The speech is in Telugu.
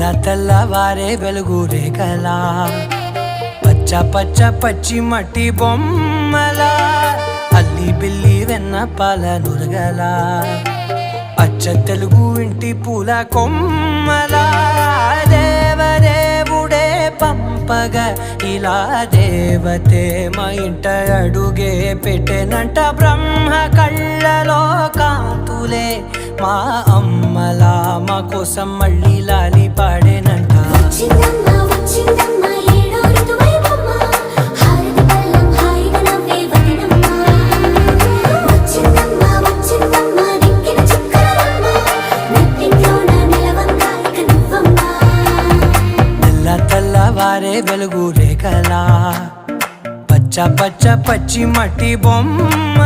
తెల్ల తెల్లవారే వెలుగు రేఖలా పచ్చ పచ్చ పచ్చి మట్టి బొమ్మలా అల్లి బిల్లి వెన్న పాల నురగలా అచ్చ తెలుగు ఇంటి పూల కొమ్మలా దేవదేవుడే పంపగా ఇలా దేవతే మా ఇంట అడుగే పెట్టెనంట బ్రహ్మ కళ్ళలో కాంతులే మా అమ్మలా మా కోసం మళ్ళీ లాలి పాడేనంట. తెల్లవారే వెలుగు రేఖలా పచ్చ పచ్చ పచ్చి మట్టి బొమ్మ